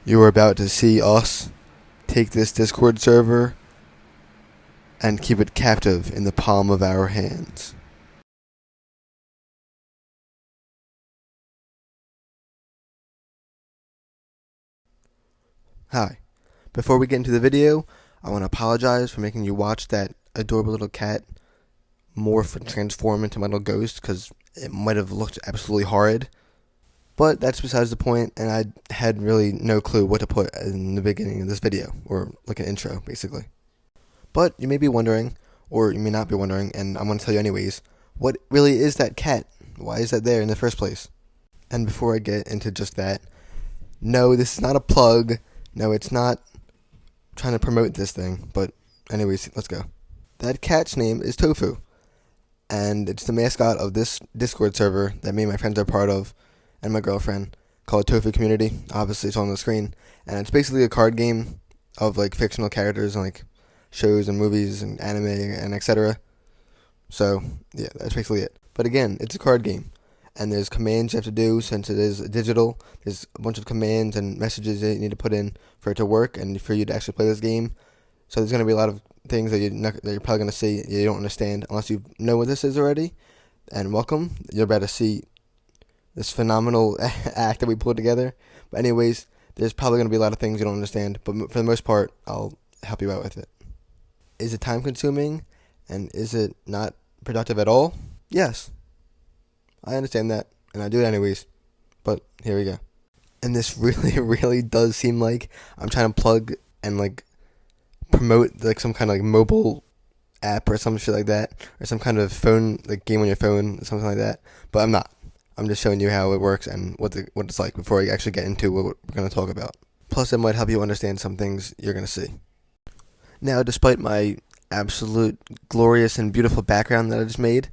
You are about to see us take this Discord server and keep it captive in the palm of our hands. Hi. Before we get into the video, I want to apologize for making you watch that adorable little cat morph and transform into my little ghost, because it might have looked absolutely horrid. But that's besides the point, and I had really no clue what to put in the beginning of this video, or like an intro, basically. But you may be wondering, or you may not be wondering, and I'm going to tell you anyways, what really is that cat? Why is that there in the first place? And before I get into just that, no, this is not a plug. No, it's not trying to promote this thing, but anyways, let's go. That cat's name is Tofu, and it's the mascot of this Discord server that me and my friends are part of, and my girlfriend, called Tofu Community. Obviously, it's on the screen, and it's basically a card game of like fictional characters and like shows and movies and anime and etc. So yeah, that's basically it. But again, it's a card game, and there's commands you have to do since it is digital. There's a bunch of commands and messages that you need to put in for it to work and for you to actually play this game. So there's going to be a lot of things that you're probably going to see you don't understand unless you know what this is already. And welcome, you're about to see this phenomenal act that we pulled together. But anyways, there's probably going to be a lot of things you don't understand, but for the most part, I'll help you out with it. Is it time consuming? And is it not productive at all? Yes. I understand that, and I do it anyways. But here we go. And this really does seem like I'm trying to plug and like promote like some kind of like mobile app or some shit like that, or some kind of phone like game on your phone, something like that. But I'm not. I'm just showing you how it works and what it's like before I actually get into what we're going to talk about. Plus, it might help you understand some things you're going to see. Now, despite my absolute glorious and beautiful background that I just made,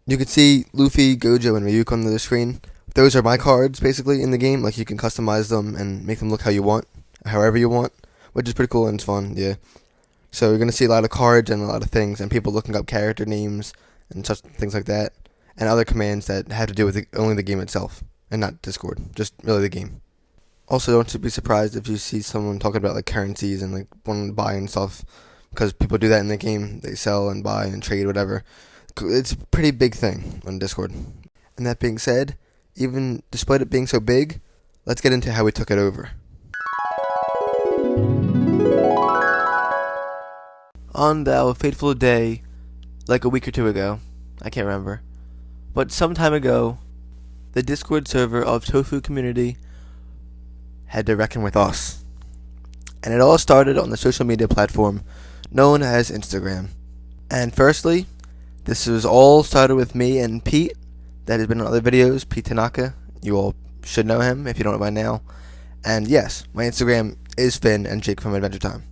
you can see Luffy, Gojo, and Ryuk on the screen. Those are my cards, basically, in the game. Like, you can customize them and make them look how you want, however you want, which is pretty cool and it's fun, yeah. So you're going to see a lot of cards and a lot of things, and people looking up character names and such things like that, and other commands that have to do with only the game itself, and not Discord, just really the game. Also, don't be surprised if you see someone talking about like currencies and like wanting to buy and stuff, because people do that in the game. They sell and buy and trade, whatever. It's a pretty big thing on Discord. And that being said, even despite it being so big, let's get into how we took it over. On thou fateful day, like a week or two ago, I can't remember, but some time ago, the Discord server of Tofu Community had to reckon with us. And it all started on the social media platform known as Instagram. And firstly, this was all started with me and Pete, that has been in other videos, Pete Tanaka. You all should know him if you don't know by now. And yes, my Instagram is Finn and Jake from Adventure Time.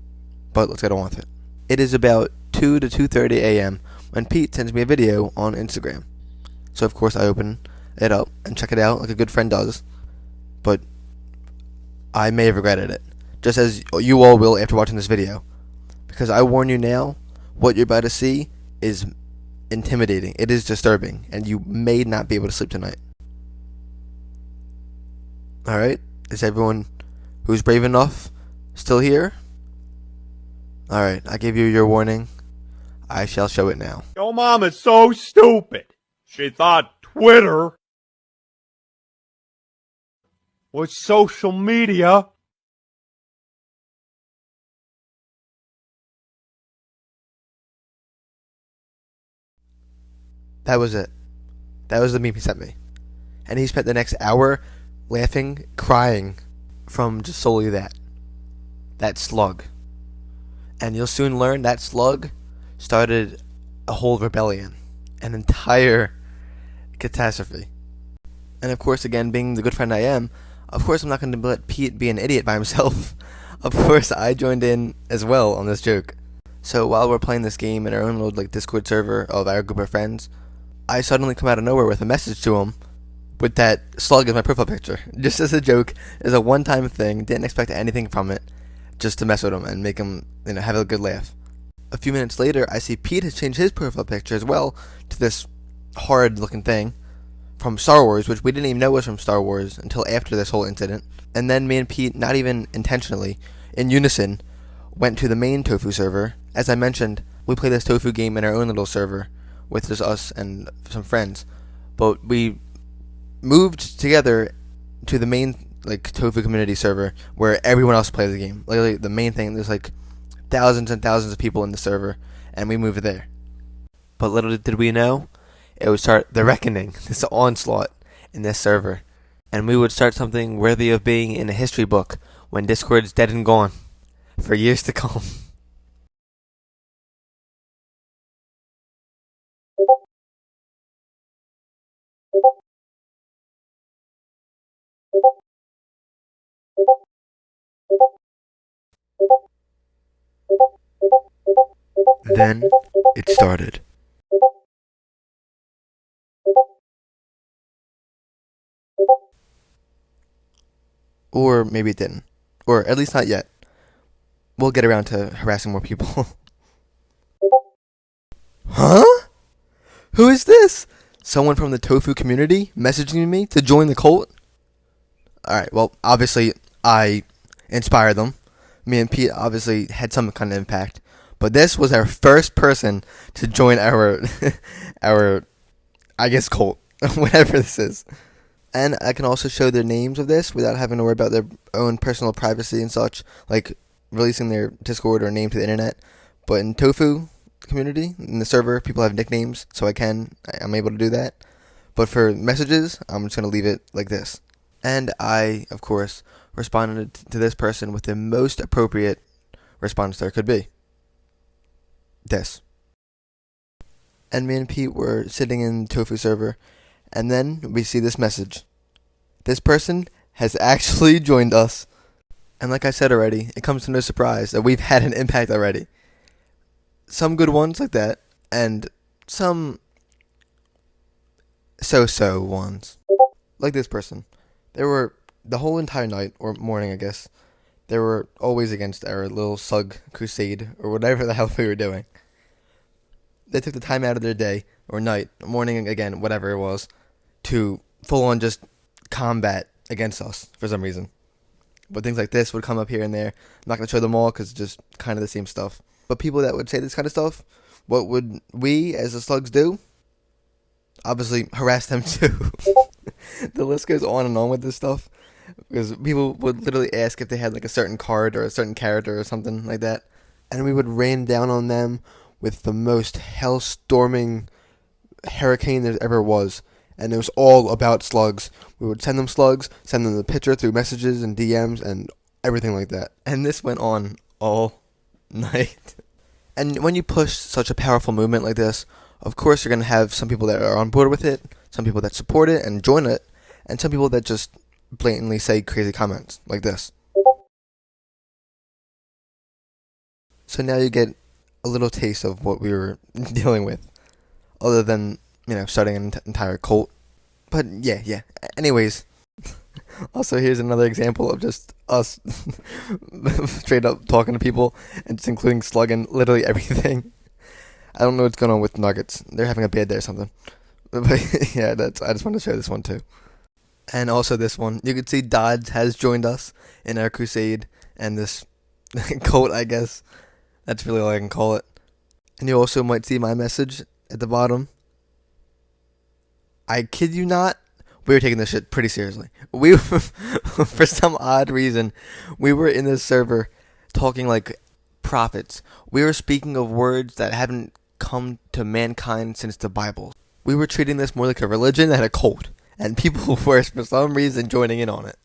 But let's get on with it. It is about 2 to 2:30 a.m. when Pete sends me a video on Instagram. So of course I open it up and check it out like a good friend does. But I may have regretted it, just as you all will after watching this video. Because I warn you now, what you're about to see is intimidating. It is disturbing, and you may not be able to sleep tonight. Alright, is everyone who's brave enough still here? Alright, I gave you your warning. I shall show it now. Your mom is so stupid. She thought Twitter was social media. That was it. That was the meme he sent me. And he spent the next hour laughing, crying from just solely that. That slug. And you'll soon learn that slug started a whole rebellion. An entire catastrophe. And of course, again, being the good friend I am, of course I'm not going to let Pete be an idiot by himself. Of course, I joined in as well on this joke. So while we're playing this game in our own little like Discord server of our group of friends, I suddenly come out of nowhere with a message to him with that slug as my profile picture. Just as a joke, as a one-time thing, didn't expect anything from it, just to mess with him and make him, have a good laugh. A few minutes later, I see Pete has changed his profile picture as well to this horrid-looking thing from Star Wars, which we didn't even know was from Star Wars until after this whole incident. And then me and Pete, not even intentionally, in unison, went to the main Tofu server. As I mentioned, we play this Tofu game in our own little server with just us and some friends. But we moved together to the main Tofu community server where everyone else plays the game. Literally the main thing, there's thousands and thousands of people in the server, and we moved there. But little did we know, it would start the reckoning, this onslaught in this server. And we would start something worthy of being in a history book when Discord's dead and gone for years to come. Then it started. Or maybe it didn't. Or at least not yet. We'll get around to harassing more people. Huh? Who is this? Someone from the Tofu community messaging me to join the cult? Alright, well, obviously, I inspired them. Me and Pete obviously had some kind of impact. But this was our first person to join our, I guess, cult. Whatever this is. And I can also show their names of this without having to worry about their own personal privacy and such, like releasing their Discord or name to the internet. But in Tofu community, in the server, people have nicknames, so I'm able to do that. But for messages, I'm just going to leave it like this. And I, of course, responded to this person with the most appropriate response there could be. This. And me and Pete were sitting in Tofu server, and then we see this message. This person has actually joined us. And like I said already, it comes to no surprise that we've had an impact already. Some good ones like that, and some so-so ones. Like this person. They were, the whole entire night, or morning I guess, they were always against our little slug crusade, or whatever the hell we were doing. They took the time out of their day, or night, morning again, whatever it was, to full on just combat against us for some reason. But things like this would come up here and there. I'm not going to show them all because it's just kind of the same stuff. But people that would say this kind of stuff, what would we as the slugs do? Obviously harass them too. The list goes on and on with this stuff. Because people would literally ask if they had a certain card or a certain character or something like that. And we would rain down on them with the most hell-storming hurricane there ever was. And it was all about slugs. We would send them slugs, send them the picture through messages and DMs and everything like that. And this went on all night. And when you push such a powerful movement like this, of course you're going to have some people that are on board with it, some people that support it and join it, and some people that just blatantly say crazy comments like this. So now you get a little taste of what we were dealing with, other than, starting an entire cult. But yeah. Anyways, also here's another example of just us straight up talking to people and just including slugging literally everything. I don't know what's going on with Nuggets. They're having a bad day or something. But yeah, I just want to show this one too. And also this one. You can see Dodds has joined us in our crusade and this cult, I guess. That's really all I can call it. And you also might see my message at the bottom. I kid you not, we were taking this shit pretty seriously. We were, for some odd reason, we were in this server talking like prophets. We were speaking of words that haven't come to mankind since the Bible. We were treating this more like a religion than a cult. And people were, for some reason, joining in on it.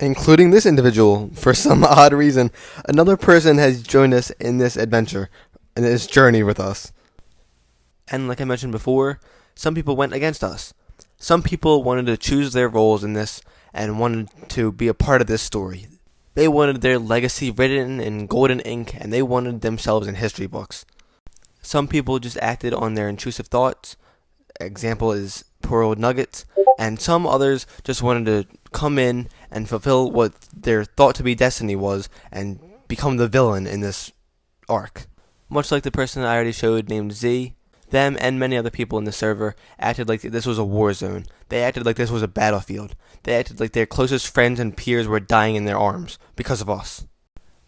Including this individual, for some odd reason. Another person has joined us in this adventure, in this journey with us. And like I mentioned before, some people went against us. Some people wanted to choose their roles in this and wanted to be a part of this story. They wanted their legacy written in golden ink, and they wanted themselves in history books. Some people just acted on their intrusive thoughts. Example is poor old Nuggets. And some others just wanted to come in and fulfill what their thought to be destiny was and become the villain in this arc. Much like the person I already showed named Z. Them and many other people in the server acted like this was a war zone. They acted like this was a battlefield. They acted like their closest friends and peers were dying in their arms because of us.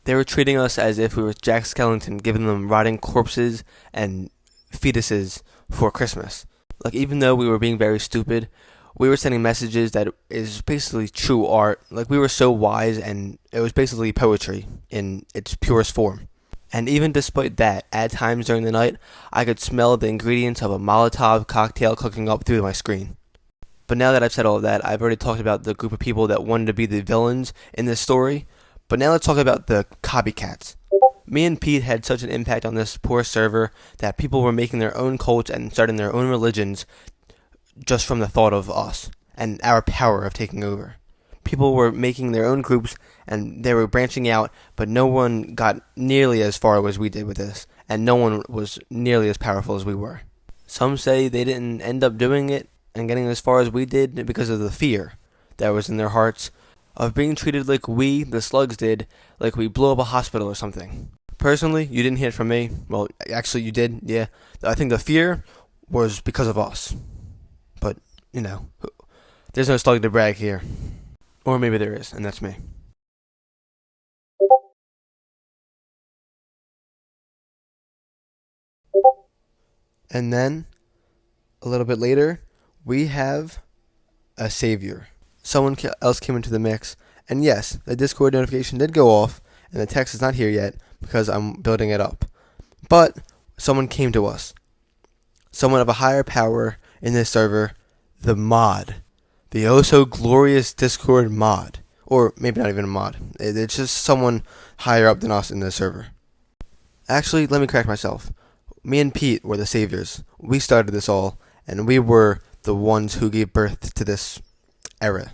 They were treating us as if we were Jack Skellington, giving them rotting corpses and fetuses for Christmas. Like, even though we were being very stupid, we were sending messages that is basically true art. Like, we were so wise, and it was basically poetry in its purest form. And even despite that, at times during the night, I could smell the ingredients of a Molotov cocktail cooking up through my screen. But now that I've said all of that, I've already talked about the group of people that wanted to be the villains in this story. But now let's talk about the copycats. Me and Pete had such an impact on this poor server that people were making their own cults and starting their own religions just from the thought of us and our power of taking over. People were making their own groups and they were branching out, but no one got nearly as far as we did with this, and no one was nearly as powerful as we were. Some say they didn't end up doing it and getting as far as we did because of the fear that was in their hearts of being treated like we, the slugs, did, like we blew up a hospital or something. Personally, you didn't hear it from me. Well, actually you did, yeah. I think the fear was because of us. But, there's no slug to brag here. Or maybe there is, and that's me. And then, a little bit later, we have a savior. Someone else came into the mix, and yes, the Discord notification did go off, and the text is not here yet, because I'm building it up. But, someone came to us. Someone of a higher power in this server, the mod. The oh-so-glorious Discord mod. Or maybe not even a mod. It's just someone higher up than us in the server. Actually, let me correct myself. Me and Pete were the saviors. We started this all, and we were the ones who gave birth to this era.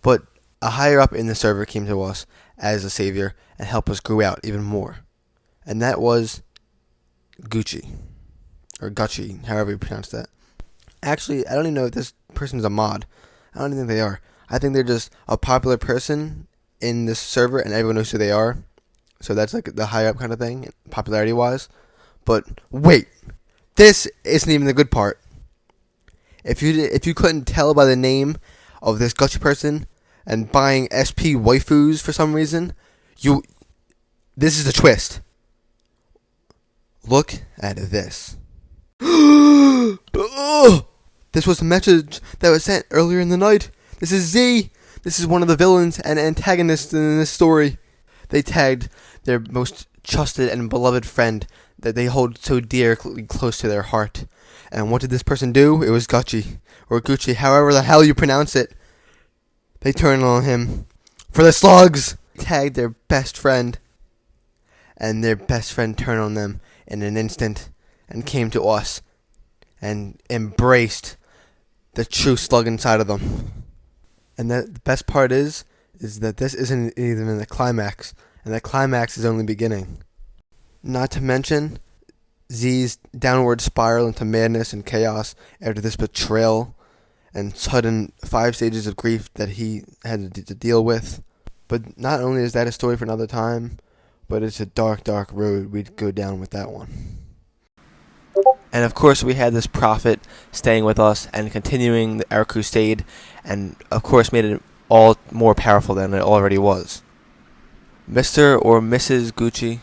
But a higher up in the server came to us as a savior and helped us grow out even more. And that was Gucci. Or Gucci, however you pronounce that. Actually, I don't even know if this person's a mod. I don't even think they are. I think they're just a popular person in this server and everyone knows who they are. So that's like the higher up kind of thing, popularity wise. But wait, this isn't even the good part. If you couldn't tell by the name of this Gucci person and buying SP waifus for some reason, this is the twist. Look at this. This was the message that was sent earlier in the night. This is Z. This is one of the villains and antagonists in this story. They tagged their most trusted and beloved friend that they hold so dearly close to their heart. And what did this person do? It was Gucci, or Gucci, however the hell you pronounce it. They turned on him for the slugs. Tagged their best friend, and their best friend turned on them in an instant and came to us and embraced the true slug inside of them. And the best part is that this isn't even the climax, and the climax is only beginning. Not to mention Z's downward spiral into madness and chaos after this betrayal and sudden 5 stages of grief that he had to deal with. But not only is that a story for another time, but it's a dark, dark road we'd go down with that one. And of course we had this prophet staying with us and continuing our crusade, and of course made it all more powerful than it already was. Mr. or Mrs. Gucci,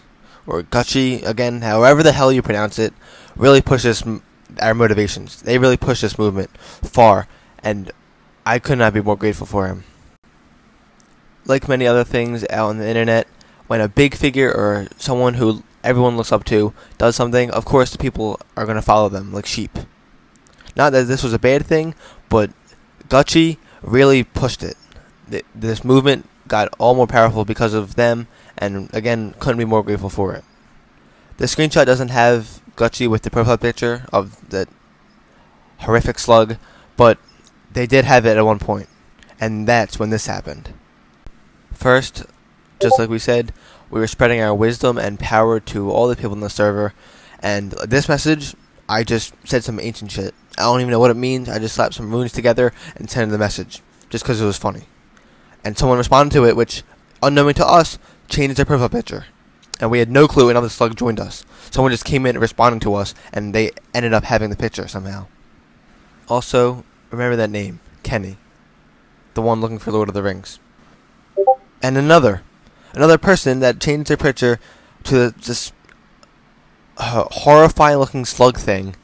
or Gucci, again, however the hell you pronounce it, really pushed our motivations. They really pushed this movement far, and I could not be more grateful for him. Like many other things out on the internet, when a big figure or someone who everyone looks up to does something, of course the people are going to follow them like sheep. Not that this was a bad thing, but Gucci really pushed it. This movement got all more powerful because of them, and again, couldn't be more grateful for it. The screenshot doesn't have Gucci with the profile picture of the horrific slug, but they did have it at one point, and that's when this happened. First, just like we said, we were spreading our wisdom and power to all the people in the server, and this message, I just said some ancient shit. I don't even know what it means. I just slapped some runes together and sent the message, just because it was funny. And someone responded to it, which, unknowing to us, changed their profile picture. and we had no clue another slug joined us. Someone just came in responding to us, and they ended up having the picture somehow. Also, remember that name, Kenny, the one looking for Lord of the Rings. And another person that changed their picture to this horrifying looking slug thing,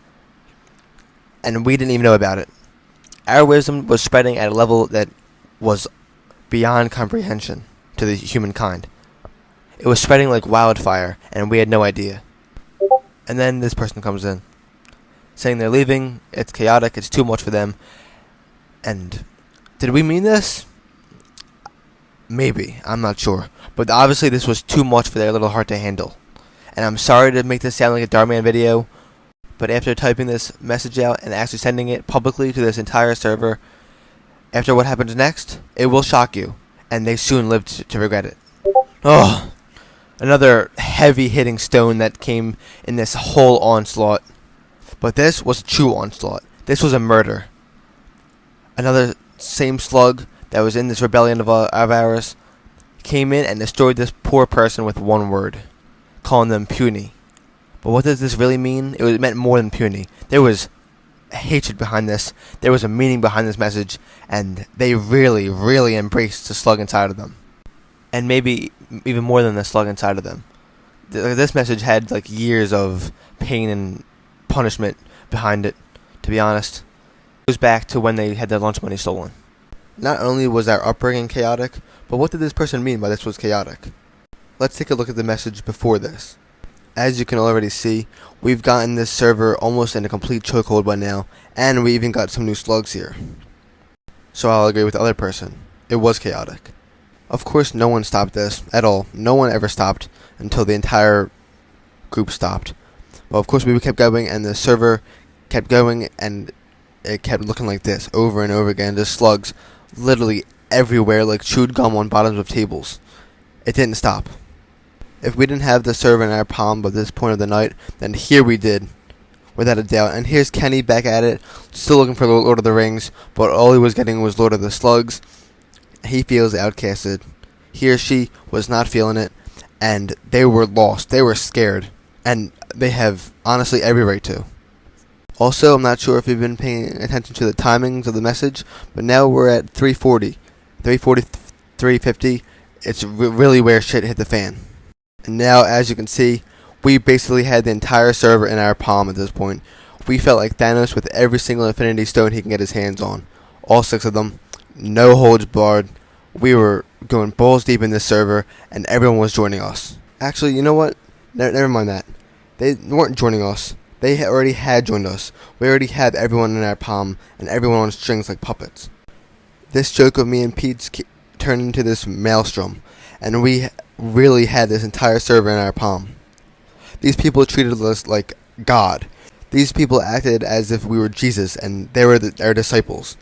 and we didn't even know about it. Our wisdom was spreading at a level that was beyond comprehension to the humankind. It was spreading like wildfire, and we had no idea. And then this person comes in, saying they're leaving, it's chaotic, it's too much for them. And did we mean this? Maybe, I'm not sure. But obviously this was too much for their little heart to handle. And I'm sorry to make this sound like a Darman video, but after typing this message out and actually sending it publicly to this entire server, after what happens next, it will shock you, and they soon lived to regret it. Oh, another heavy hitting stone that came in this whole onslaught. But this was a true onslaught. This was a murder. Another same slug that was in this rebellion of ours came in and destroyed this poor person with one word, calling them puny. But what does this really mean? It meant more than puny. There was hatred behind this. There was a meaning behind this message, and they really, really embraced the slug inside of them. And maybe even more than the slug inside of them. This message had like years of pain and punishment behind it, to be honest. It goes back to when they had their lunch money stolen. Not only was our upbringing chaotic, but what did this person mean by this was chaotic? Let's take a look at the message before this. As you can already see, we've gotten this server almost in a complete chokehold by now, and we even got some new slugs here. So I'll agree with the other person. It was chaotic. Of course, no one stopped this at all. No one ever stopped until the entire group stopped. But of course, we kept going, and the server kept going, and it kept looking like this over and over again. Just slugs literally everywhere, like chewed gum on bottoms of tables. It didn't stop. If we didn't have the server in our palm by this point of the night, then here we did, without a doubt. And here's Kenny back at it, still looking for Lord of the Rings, but all he was getting was Lord of the Slugs. He feels outcasted. He or she was not feeling it, and they were lost. They were scared, and they have, honestly, every right to. Also, I'm not sure if you've been paying attention to the timings of the message, but now we're at 3:40. 3:40, 3:50, it's really where shit hit the fan. And now, as you can see, we basically had the entire server in our palm at this point. We felt like Thanos with every single Infinity Stone he can get his hands on. All 6 of them. No holds barred. We were going balls deep in this server, and everyone was joining us. Actually, you know what? Never mind that. They weren't joining us. They already had joined us. We already had everyone in our palm, and everyone on strings like puppets. This joke of me and Pete's turned into this maelstrom, and we really had this entire server in our palm. These people treated us like God. These people acted as if we were Jesus and they were our disciples.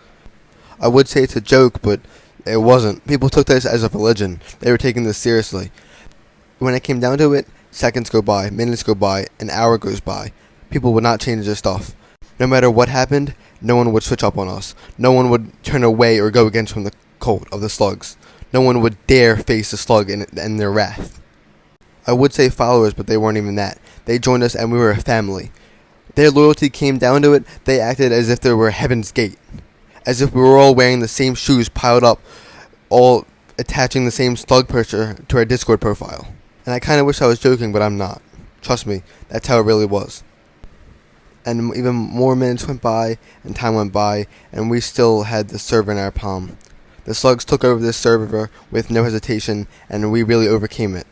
I would say it's a joke, but it wasn't. People took this as a religion. They were taking this seriously. When it came down to it, seconds go by, minutes go by, an hour goes by. People would not change their stuff. No matter what happened, no one would switch up on us. No one would turn away or go against from the cult of the slugs. No one would dare face the slug in their wrath. I would say followers, but they weren't even that. They joined us and we were a family. Their loyalty came down to it. They acted as if they were Heaven's Gate. As if we were all wearing the same shoes piled up, all attaching the same slug picture to our Discord profile. And I kind of wish I was joking, but I'm not. Trust me, that's how it really was. And even more minutes went by, and time went by, and we still had the server in our palm. The slugs took over this server with no hesitation, and we really overcame it.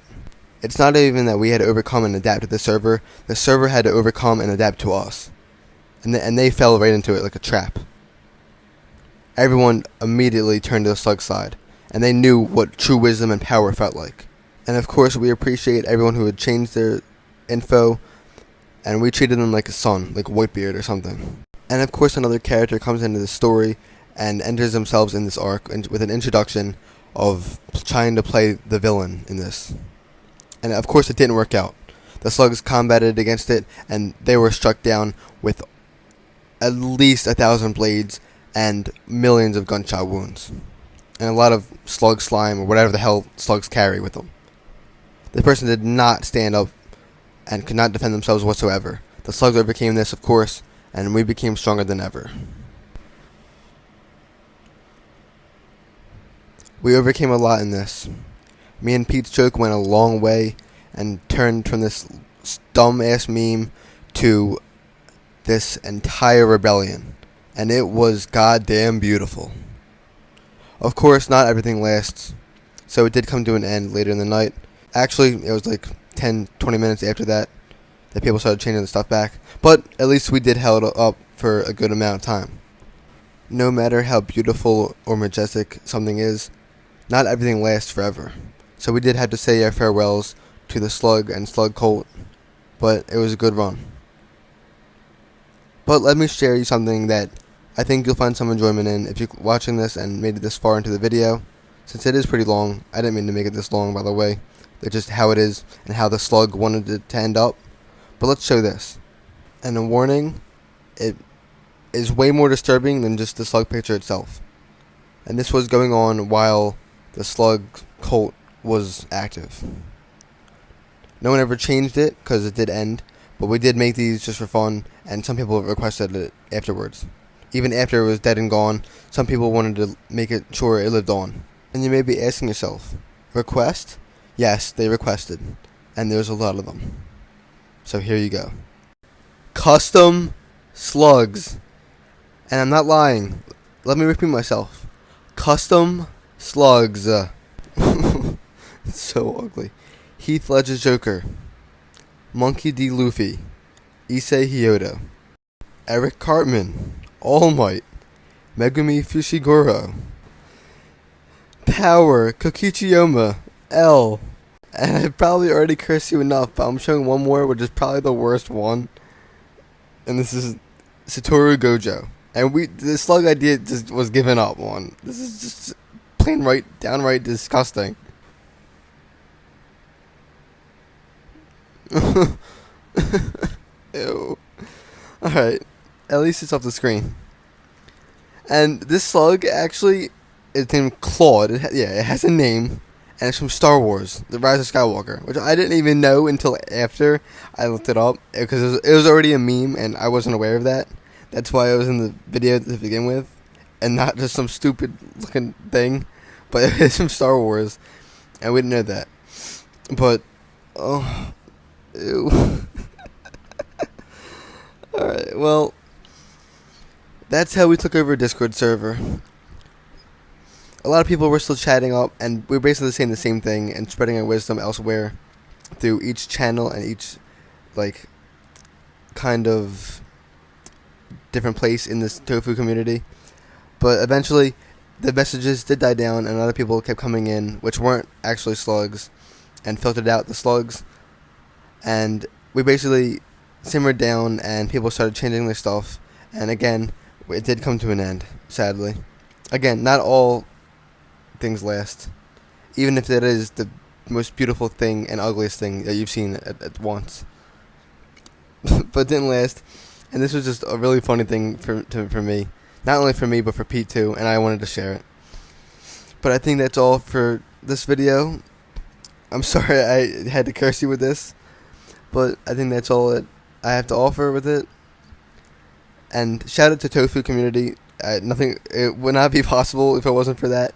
It's not even that we had to overcome and adapt to the server had to overcome and adapt to us. And they fell right into it like a trap. Everyone immediately turned to the slug side, and they knew what true wisdom and power felt like. And of course, we appreciate everyone who had changed their info, and we treated them like a son, like Whitebeard or something. And of course, another character comes into the story and enters themselves in this arc with an introduction of trying to play the villain in this. And of course it didn't work out. The slugs combated against it, and they were struck down with at least 1,000 blades and millions of gunshot wounds. And a lot of slug slime, or whatever the hell slugs carry with them. This person did not stand up and could not defend themselves whatsoever. The slugs overcame this, of course, and we became stronger than ever. We overcame a lot in this. Me and Pete's joke went a long way and turned from this dumb-ass meme to this entire rebellion. And it was goddamn beautiful. Of course, not everything lasts, so it did come to an end later in the night. Actually, it was like 10, 20 minutes after that people started changing the stuff back. But at least we did held up for a good amount of time. No matter how beautiful or majestic something is, not everything lasts forever. So we did have to say our farewells to the slug and slug cult, but it was a good run. But let me share you something that I think you'll find some enjoyment in if you're watching this and made it this far into the video. Since it is pretty long, I didn't mean to make it this long, by the way. It's just how it is and how the slug wanted it to end up. But let's show this. And a warning, it is way more disturbing than just the slug picture itself. And this was going on while the slug cult was active. No one ever changed it because it did end, but we did make these just for fun, and some people requested it afterwards. Even after it was dead and gone, some people wanted to make it sure it lived on. And you may be asking yourself, request? Yes, they requested, and there's a lot of them. So here you go. Custom slugs. And I'm not lying. Let me repeat myself. Custom slugs. It's so ugly. Heath Ledger's Joker. Monkey D. Luffy. Issei Hyodo. Eric Cartman. All Might. Megumi Fushiguro. Power. Kokichiyama. L. And I probably already cursed you enough, but I'm showing one more, which is probably the worst one. And this is Satoru Gojo. And the slug idea just was given up on. This is just plain downright disgusting. Ew. Alright. At least it's off the screen. And this slug actually is named Claude. It has a name. And it's from Star Wars, The Rise of Skywalker, which I didn't even know until after I looked it up, because it was already a meme, and I wasn't aware of that. That's why it was in the video to begin with, and not just some stupid-looking thing, but it's from Star Wars, and we didn't know that. But, oh, ew. Alright, well, that's how we took over a Discord server. A lot of people were still chatting up, and we were basically saying the same thing and spreading our wisdom elsewhere through each channel and each, kind of different place in this tofu community. But eventually, the messages did die down, and other people kept coming in, which weren't actually slugs, and filtered out the slugs. And we basically simmered down, and people started changing their stuff. And again, it did come to an end, sadly. Again, not all things last, even if that is the most beautiful thing and ugliest thing that you've seen at once. But it didn't last, and this was just a really funny thing for me, not only for me but for Pete too, and I wanted to share it. But I think that's all for this video. I'm sorry I had to curse you with this, but I think that's all that I have to offer with it. And shout out to Tofu community. It would not be possible if it wasn't for that.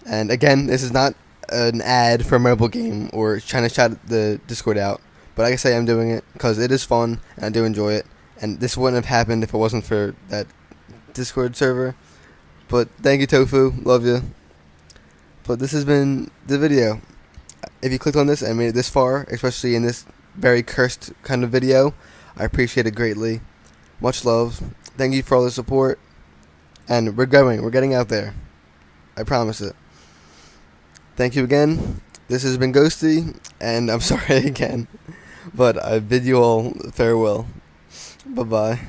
And again, this is not an ad for a mobile game or trying to shout the Discord out. But like I say, I'm doing it because it is fun and I do enjoy it. And this wouldn't have happened if it wasn't for that Discord server. But thank you, Tofu. Love you. But this has been the video. If you clicked on this and made it this far, especially in this very cursed kind of video, I appreciate it greatly. Much love. Thank you for all the support. And we're getting out there. I promise it. Thank you again. This has been Ghosty, and I'm sorry again, but I bid you all farewell. Bye-bye.